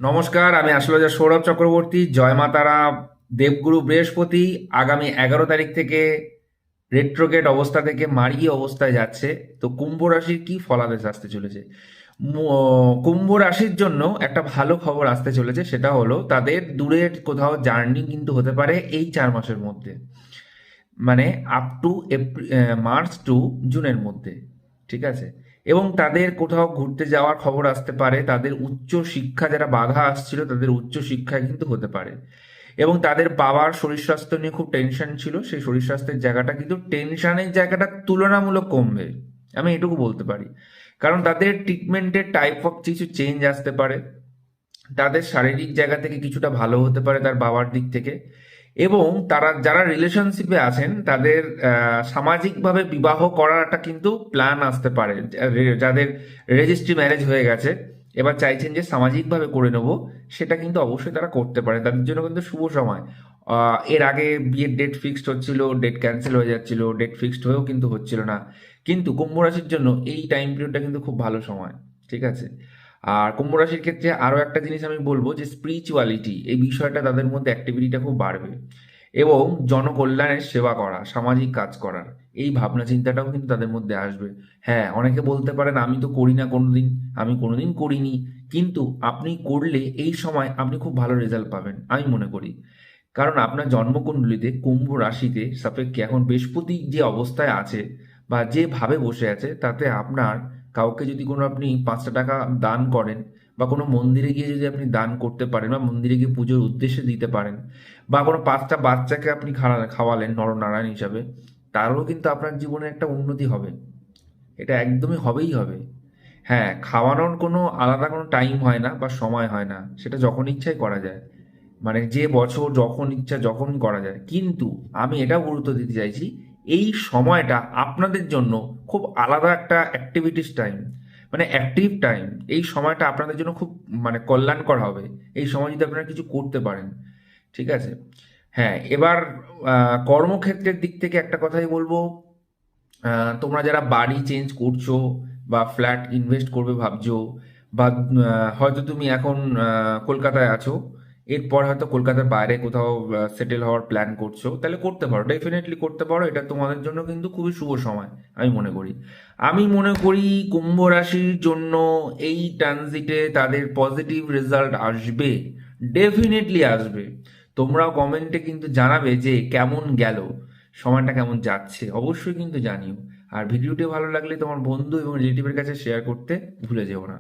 নমস্কার, আমি আসলে সৌরভ চক্রবর্তী। জয় মা তারা। দেবগুরু বৃহস্পতি আগামী 11 তারিখ থেকে রেট্রোগেট অবস্থা থেকে মার্গী অবস্থায় যাচ্ছে। তো কুম্ভ রাশির কি ফলাদেশ আসতে চলেছে? কুম্ভ রাশির জন্য একটা ভালো খবর আসতে চলেছে, সেটা হলো তাদের দূরের কোথাও জার্নি কিন্তু হতে পারে এই 4 মাসের মধ্যে। মানে আপ টু মার্চ টু জুনের মধ্যে। ঠিক আছে। এবং তাদের কোথাও ঘুরতে যাওয়ার খবর আসতে পারে, তাদের উচ্চ শিক্ষা যারা বাধা আসছিল তাদের উচ্চ শিক্ষায় কিন্তু হতে পারে। এবং তাদের বাবার শরীর স্বাস্থ্য নিয়ে খুব টেনশন ছিল, সেই শরীর স্বাস্থ্যের জায়গাটা কিন্তু টেনশনের জায়গাটা তুলনামূলক কমবে, আমি এটুকু বলতে পারি। কারণ তাদের ট্রিটমেন্টের টাইপ অফ কিছু চেঞ্জ আসতে পারে, তাদের শারীরিক জায়গা থেকে কিছুটা ভালো হতে পারে তার বাবার দিক থেকে। এবং তারা যারা রিলেশনশিপে আছেন তাদের সামাজিকভাবে বিবাহ করার একটা কিন্তু প্ল্যান আসতে পারে। যাদের রেজিস্ট্রি ম্যারেজ হয়ে গেছে, এবার চাইছেন যে সামাজিকভাবে করে নেব, সেটা কিন্তু অবশ্যই তারা করতে পারে, তাদের জন্য কিন্তু শুভ সময়। এর আগে বিয়ের ডেট ফিক্সড হচ্ছিল, ডেট ক্যান্সেল হয়ে যাচ্ছিল, ডেট ফিক্সড হয়েও কিন্তু হচ্ছিল না। কিন্তু কুম্ভ রাশির জন্য এই টাইম পিরিয়ডটা কিন্তু খুব ভালো সময়। ঠিক আছে। আর কুম্ভ রাশির ক্ষেত্রে আরও একটা জিনিস আমি বলবো যে স্পিরিচুয়ালিটি এই বিষয়টা তাদের মধ্যে অ্যাক্টিভিটিটা খুব বাড়বে। এবং জনকল্যাণের সেবা করা, সামাজিক কাজ করার এই ভাবনা চিন্তাটাও কিন্তু তাদের মধ্যে আসবে। হ্যাঁ, অনেকে বলতে পারেন আমি তো করি না কোনোদিন, আমি কোনোদিন করিনি, কিন্তু আপনি করলে এই সময় আপনি খুব ভালো রেজাল্ট পাবেন আমি মনে করি। কারণ আপনার জন্মকুণ্ডলিতে কুম্ভ রাশিতে সাপেক্ষে এখন বৃহস্পতি যে অবস্থায় আছে বা যেভাবে বসে আছে, তাতে আপনার কাউকে যদি কোনো আপনি 5টা টাকা দান করেন, বা কোনো মন্দিরে গিয়ে যদি আপনি দান করতে পারেন, বা মন্দিরে গিয়ে পুজোর উদ্দেশ্যে দিতে পারেন, বা কোনো 5টা বাচ্চাকে আপনি খাওয়ালেন নরনারায়ণ হিসাবে, তারও কিন্তু আপনার জীবনে একটা উন্নতি হবে। এটা একদমই হবেই হবে। হ্যাঁ, খাওয়ানোর কোনো আলাদা কোনো টাইম হয় না বা সময় হয় না, সেটা যখন ইচ্ছাই করা যায়। মানে যে বছর যখন ইচ্ছা যখন করা যায়, কিন্তু আমি এটাও গুরুত্ব দিতে চাইছি, এই সময়টা আপনাদের জন্য খুব আলাদা একটা অ্যাক্টিভিটিস টাইম, মানে অ্যাক্টিভ টাইম। এই সময়টা আপনাদের জন্য খুব মানে কল্যাণকর হবে, এই সময় যদি আপনারা কিছু করতে পারেন। ঠিক আছে। হ্যাঁ, এবার কর্মক্ষেত্রের দিক থেকে একটা কথাই বলবো। তোমরা যারা বাড়ি চেঞ্জ করছো বা ফ্ল্যাট ইনভেস্ট করবে ভাবছো, বা হয়তো তুমি এখন কলকাতায় আছো, এরপর হয়তো কলকাতার বাইরে কোথাও সেটেল হওয়ার প্ল্যান করছো, তাহলে করতে পারো, ডেফিনেটলি করতে পারো। এটা তোমাদের জন্য কিন্তু খুবই শুভ সময় আমি মনে করি কুম্ভ রাশির জন্য এই ট্রানজিটে তাদের পজিটিভ রেজাল্ট আসবে, ডেফিনেটলি আসবে। তোমরাও কমেন্টে কিন্তু জানাবে যে কেমন গেল, সময়টা কেমন যাচ্ছে, অবশ্যই কিন্তু জানিও। আর ভিডিওটি ভালো লাগলে তোমার বন্ধু এবং রিলেটিভের কাছে শেয়ার করতে ভুলে যেও না।